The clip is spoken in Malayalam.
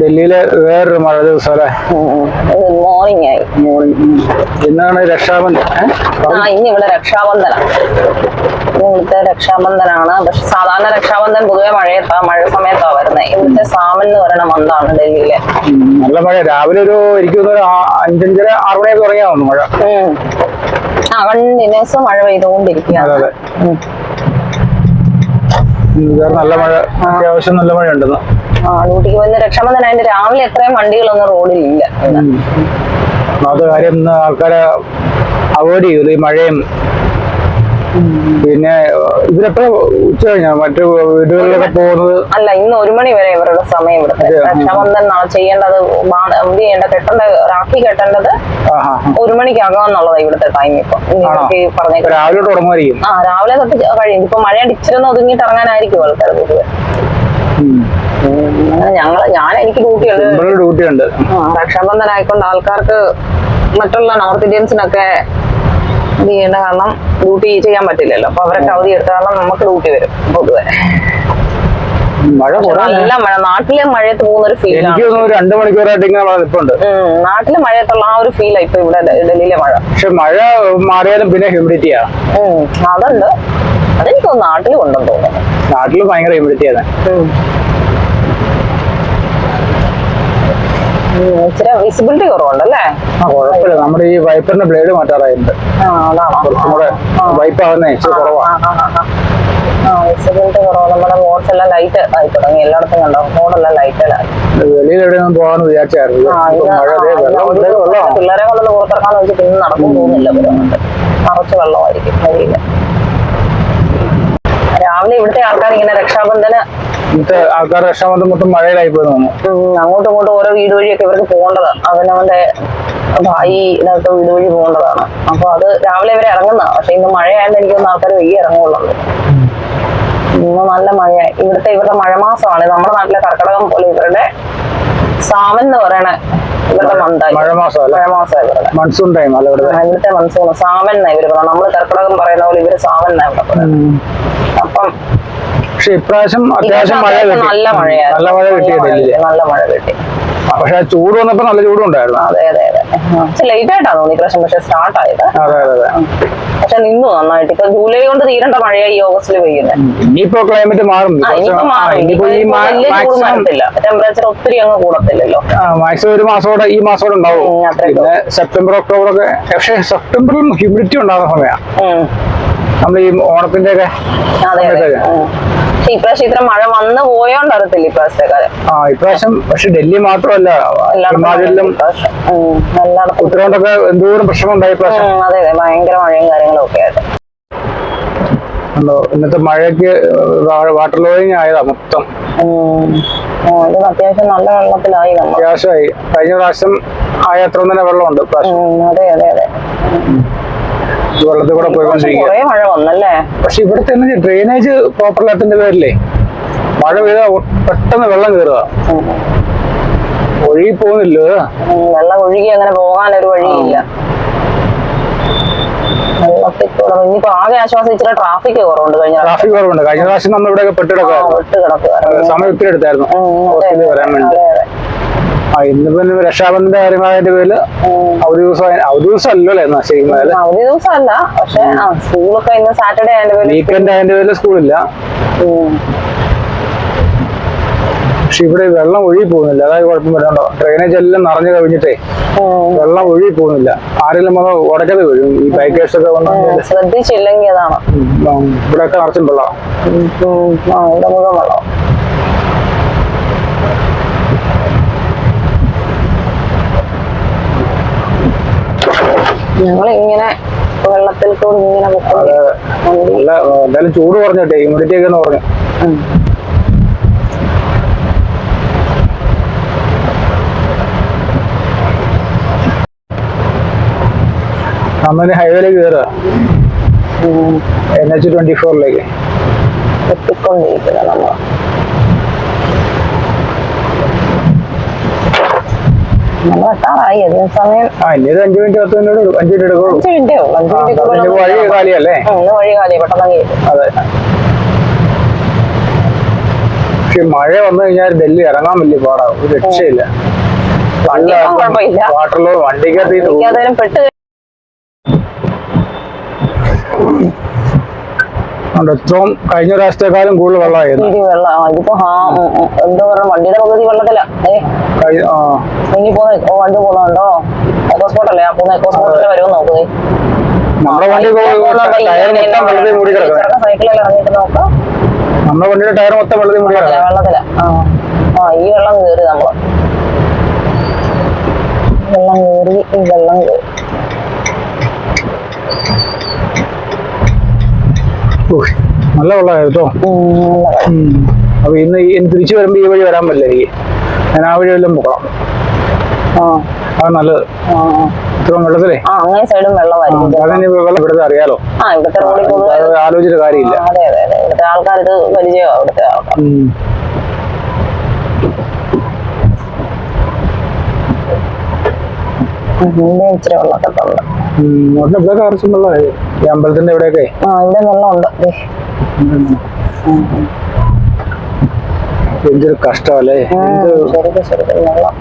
ഡൽഹിയിലെ വേറൊരു മഴ ദിവസം അല്ലേ? മോർണിംഗ് ആയി. ഇന്നാണ് രക്ഷാബന്ധൻ. ഇന്ന് ഇവിടെ രക്ഷാബന്ധനാണ്. ഇവിടുത്തെ രക്ഷാബന്ധനാണ്. പക്ഷെ സാധാരണ രക്ഷാബന്ധൻ പൊതുവെ മഴ സമയത്താ വരുന്നത്. ഇവിടുത്തെ സാമൻ എന്ന് പറയുന്ന മന്താണ് ഡൽഹിയിലെ. നല്ല മഴ. രാവിലെ ഒരു എനിക്ക് 5:30 6 മണിയൊക്കെ തുടങ്ങിയാവുന്നു മഴ. കണ്ടിന്യൂസ് മഴ പെയ്തുകൊണ്ടിരിക്കുകയാണ്. നല്ല മഴ, അത്യാവശ്യം നല്ല മഴ ഉണ്ടെന്ന്. ഡ്യൂട്ടിക്ക് പോയി രക്ഷാബന്ധനായിട്ട് രാവിലെ എത്രയും വണ്ടികളൊന്നും റോഡിലില്ല. അത് കാര്യം ഇന്ന് ആൾക്കാരെ അവോയ്ഡ് ചെയ്തു ഈ മഴയും. പിന്നെ ഇവരെപ്പോ ഉച്ച കഴിഞ്ഞാ മറ്റു വീടുകളിലൊക്കെ പോകുന്നത്? അല്ല, ഇന്ന് 1 മണി വരെ ഇവരുടെ സമയം. ഇവിടുത്തെ രക്ഷാബന്ധൻ ചെയ്യേണ്ടത് രാഖി കെട്ടേണ്ടത് 1 മണിക്കകം എന്നുള്ളത് ഇവിടുത്തെ ടൈം. ഇപ്പൊ രാവിലെ തുടങ്ങുമായിരിക്കും. രാവിലെ തൊട്ട് കഴിയും. ഇപ്പൊ മഴ ഇച്ചിരൊന്ന് ഒതുങ്ങിയിട്ട് ഇറങ്ങാനായിരിക്കും ആൾക്കാർ പൊതുവെ. എനിക്ക് ഡ്യൂട്ടി ഉണ്ട്. രക്ഷാബന്ധൻ ആയിക്കൊണ്ട് ആൾക്കാർക്ക് മറ്റുള്ള നോർത്ത് ഇന്ത്യൻസിനൊക്കെ ഇത് ചെയ്യേണ്ട, കാരണം ഡ്യൂട്ടി ചെയ്യാൻ പറ്റില്ലല്ലോ. അപ്പൊ അവരൊക്കെ അവധി എടുത്ത കാരണം നമുക്ക് ഡ്യൂട്ടി വരും പൊതുവെ. നല്ല മഴ. നാട്ടിലെ മഴയത്ത് പോകുന്ന ഒരു ഫീൽ. 2 മണിക്കൂറായിട്ട് ഇങ്ങനെ നിൽപ്പുണ്ട്. നാട്ടിലെ മഴയത്തുള്ള ആ ഒരു ഫീലാ ഇപ്പൊ ഇവിടെ ഡൽഹിയിലെ മഴ. പക്ഷെ മഴ മാറിയാലും പിന്നെ ഹ്യൂമിഡിറ്റിയാ. അതുണ്ട്. അതെനിക്ക് തോന്നുന്നു നാട്ടിലും ഉണ്ടെന്ന് തോന്നുന്നു. നാട്ടില് ഭയങ്കര ഹ്യൂമിഡിറ്റിയാണ്. ഇച്ചിരി വിസിബിലിറ്റി കുറവുണ്ടല്ലേ? കുഴപ്പമില്ല. നമ്മുടെ ഈ വൈപ്പറിന്റെ ബ്ലേഡ് മാറ്റാറായിട്ടുണ്ട്. കുറച്ചും കൂടെ വൈപ്പ് ആവുന്നേ ഇച്ചിരി കുറവാണ്. വിസിബിലിറ്റി കുറവ്. നമ്മുടെ ബോർഡ്സ് എല്ലാം ലൈറ്റ് ആയി തുടങ്ങി. എല്ലായിടത്തും കണ്ടോ ബോർഡെല്ലാം ലൈറ്റെല്ലാം. വെളിയിൽ എവിടെയൊന്നും പോകാന്ന് വിചാരിച്ചായിരുന്നു. പിള്ളേരെ കൊണ്ടൊന്ന് പുറത്തിറക്കാന്ന് വെച്ചിട്ട് ഇന്ന് നടക്കും തോന്നുന്നില്ല. നിറച്ച് വെള്ളമായിരിക്കും വഴിയില്. രാവിലെ ഇവിടുത്തെ ആൾക്കാർ ഇങ്ങനെ രക്ഷാബന്ധന് ആൾക്കാർ രക്ഷാബന്ധം മൊത്തം മഴയിലായി പോയി തോന്നുന്നു. അങ്ങോട്ടും ഇങ്ങോട്ടും ഓരോ വീട് വഴിയൊക്കെ ഇവർക്ക് പോകേണ്ടതാണ്. അവനവന്റെ ഭായി ഇതൊക്കെ വീട് വഴി പോകേണ്ടതാണ്. അപ്പൊ അത് രാവിലെ ഇവരെ ഇറങ്ങുന്നതാണ്. പക്ഷെ ഇന്ന് മഴയായതുകൊണ്ട് എനിക്കൊന്നും ആൾക്കാർ വയ്യ ഇറങ്ങുള്ളൂ. ഇന്ന് നല്ല മഴയായി. ഇവരുടെ മഴമാസമാണ്. നമ്മുടെ നാട്ടിലെ കർക്കിടകം പോലെ ഇവരുടെ സാമൻ എന്ന് പറയണ ഇവരുടെ മന്തായി. മൺസൂൺ ടൈം അല്ല ഇവിടുത്തെ മൺസൂൺ. സാമൻ എന്നാ ഇവര് പറയുന്നത്. നമ്മള് കർക്കിടകം പറയുന്ന പോലെ ഇവര് സാമൻ എന്നാ ഇവിടെ പറയുന്നത്. അപ്പം പക്ഷെ ഇപ്രാവശ്യം അത്യാവശ്യം നല്ല മഴയായിരുന്നു. നല്ല മഴ കിട്ടിയിട്ടില്ല. നല്ല മഴ കിട്ടി. പക്ഷെ ചൂട് വന്നപ്പോ നല്ല ചൂടും ഉണ്ടായിരുന്നു. അതെ. ലേറ്റ് ആയിട്ടാണ് തോന്നി ഇപ്രാവശ്യം പക്ഷെ സ്റ്റാർട്ട് ആയത്. പക്ഷെ നിന്നു നന്നായിട്ട്. ഇപ്പൊ ജൂലൈ കൊണ്ട് തീരേണ്ട മഴയായി ഓഗസ്റ്റിൽ പെയ്യുന്നത്. ഇനിയിപ്പോ ക്ലൈമറ്റ് മാറും. ടെമ്പറേച്ചർ ഒത്തിരി അങ്ങ് കൂടത്തില്ലല്ലോ. മാക്സിമം ഒരു മാസത്തോടെ ഈ മാസത്തോടെ ഉണ്ടാവും. പിന്നെ സെപ്റ്റംബർ ഒക്ടോബർ ഒക്കെ. പക്ഷെ സെപ്റ്റംബറിലും ഹ്യൂമിഡിറ്റി ഉണ്ടാകുന്ന സമയമാണ് നമ്മൾ ഈ ഓണത്തിന്റെ ഒക്കെ. ഇപ്രാവശ്യം ഇത്ര മഴ വന്ന് പോയോണ്ട് അറിയത്തില്ല ഇപ്രാവശ്യത്തെ കാലം. ഇപ്രാവശ്യം പക്ഷെ ഡൽഹി മാത്രമല്ല, ഹിമാചലിലും ഉത്തരാഖണ്ഡൊക്കെ എന്തോരം പ്രശ്നം ഉണ്ടായി ഇപ്രാവശ്യം. അതെ, ഭയങ്കര മഴയും കാര്യങ്ങളും ഒക്കെ ആയിട്ട്. ഇന്നത്തെ മഴയ്ക്ക് വാട്ടർ ലോയിങ് ആയതാ മൊത്തം. അത്യാവശ്യം നല്ല വെള്ളത്തിലായി. അത്യാവശ്യമായി. കഴിഞ്ഞ പ്രാവശ്യം ആയ അത്ര തന്നെ വെള്ളമുണ്ട് ഇപ്രാവശ്യം. അതെ. വെള്ളത്തിൽ കൂടെ പോയിക്കൊണ്ടിരിക്കും. മഴ വന്നല്ലേ? പക്ഷെ ഇവിടെ തന്നെ ഡ്രെയിനേജ് പ്രോപ്പർ അല്ലാത്തതിന്റെ പേരില്ലേ മഴ പെയ്താ പെട്ടെന്ന് വെള്ളം കയറുക. ഒഴുകി പോകുന്നില്ല. വെള്ളം ഒഴുകി അങ്ങനെ പോകാനൊരു വഴിയില്ല. ഇനിയിപ്പോ ആകെ ആശ്വാസം ഇച്ചിരി ട്രാഫിക് കുറവുണ്ട്. കഴിഞ്ഞ പ്രാവശ്യം നമ്മൾ ഇവിടെ പെട്ടിടക്കുക സമയം ഒത്തിരി എടുത്തായിരുന്നു ഹോസ്പിറ്റലിൽ വരാൻ വേണ്ടി. ഇന്നിപ്പോ രക്ഷാബന്ധന്റെ കാര്യങ്ങളായതിന്റെ പേരില് അവധി ദിവസം അല്ലല്ലോ ശരിക്കും. അവധി ദിവസം അല്ല, പക്ഷെ സ്കൂളൊക്കെ ഇന്ന് സാറ്റർഡേ ആയതിന്റെ പേര്, വീക്കെൻഡ് ആയതിന്റെ പേരില് സ്കൂളില്ല. പക്ഷെ ഇവിടെ വെള്ളം ഒഴുകി പോകുന്നില്ല. അതായത് കുഴപ്പം വരണ്ടോ. ഡ്രെയിനേജ് എല്ലാം നിറഞ്ഞു കവിഞ്ഞിട്ടേ വെള്ളം ഒഴുകി പോകുന്നില്ല. ആരെങ്കിലും വന്ന് ഉടക്കത് വീഴും. ഈ ബൈക്കേഴ്സ് ഒക്കെ വന്ന് ശ്രദ്ധിച്ചില്ലെങ്കിൽ അതാണ്. ഇവിടെയൊക്കെ നിറച്ചും വെള്ളം. ഇവിടെ മുഴുവൻ വെള്ളം. ഞങ്ങളിങ്ങനെ വെള്ളത്തിൽ കൂടി ഇങ്ങനെ എന്തായാലും ചൂട് കുറഞ്ഞിട്ടെ ഹ്യൂമിഡിറ്റി ഒക്കെ പറഞ്ഞു. നമ്മ ഹൈവേയിലേക്ക് കയറുക NH24 എത്തിക്കൊണ്ടിരിക്കുന്നത് നമ്മൾ. നമ്മൾ എത്താറായി. അതിന് സമയം 5 മിനിറ്റ് 10 മിനിറ്റ് 5 മിനിറ്റ് എടുക്കുള്ളൂ. 5 മിനിറ്റേ ഉള്ളൂ. വഴി കാലിയല്ലേ? വഴി കാലി പെട്ടെന്ന്. അതെ. മഴ വന്നു കഴിഞ്ഞാൽ ഡൽഹി ഇറങ്ങാൻ വലിയ പാടാവും, ഒരു രക്ഷയില്ല. വണ്ടിയൊന്നും കുഴപ്പമില്ല. വാട്ടറിലോ വണ്ടിക്കകത്ത് എനിക്കതിനും പെട്ട് എത്രയും കഴിഞ്ഞ പ്രാവശ്യത്തെക്കാളും കൂടുതൽ വെള്ളമായിരുന്നു. വെള്ളം ഇതിപ്പോ എന്താ പറയുക, വണ്ടിയുടെ പകുതി വെള്ളത്തില. ഇനി പോന്ന വണ്ടി പോകുന്നുണ്ടോ? എക്കോ സ്പോട്ടല്ലേ, ആ പോകുന്ന എക്കോ സ്പോട്ടിൽ വരുമെന്ന് നോക്കുന്നത്. നമ്മുടെ വണ്ടി സൈക്കിളിൽ ഇറങ്ങിയിട്ട് നോക്കാം. നമ്മുടെ വണ്ടിയുടെ ടയർ മൊത്തം വെള്ളത്തിൽ മൂടി വെള്ളത്തില. ഈ വെള്ളം കയറി നമ്മള് വെള്ളം കയറി. നല്ല വെള്ളമായിരുന്നു കേട്ടോ. അപ്പൊ ഇന്ന് തിരിച്ചു വരുമ്പോ ഈ വഴി വരാൻ പറ്റില്ല എനിക്ക്. ഞാൻ ആ വഴി വല്ലതും പോകണം. അത് നല്ലത്. ഇത്രയും വെള്ളത്തിലേ അങ്ങനെ സൈഡും വെള്ളമായിരിക്കും. വെള്ളം ഇവിടുത്തെ അറിയാലോ. ഇവിടുത്തെ റോഡിൽ ആലോചിച്ചിട്ട് കാര്യമില്ല. അതെ അതെ അതെ, ഇവിടുത്തെ ആൾക്കാർ ഇത് പരിചയമാണ്. ഇവിടുത്തെ ആൾക്കാർ ഇച്ചിരി വെള്ളമൊക്കെ ഉണ്ട്. ഇവിടെ കുറച്ചും വെള്ളമായി ഈ അമ്പലത്തിന്റെ ഇവിടെയൊക്കെ. ഇവിടെ വെള്ളമുണ്ട്. എന്തൊരു കഷ്ടമല്ലേ. ശരിക്കും വെള്ളം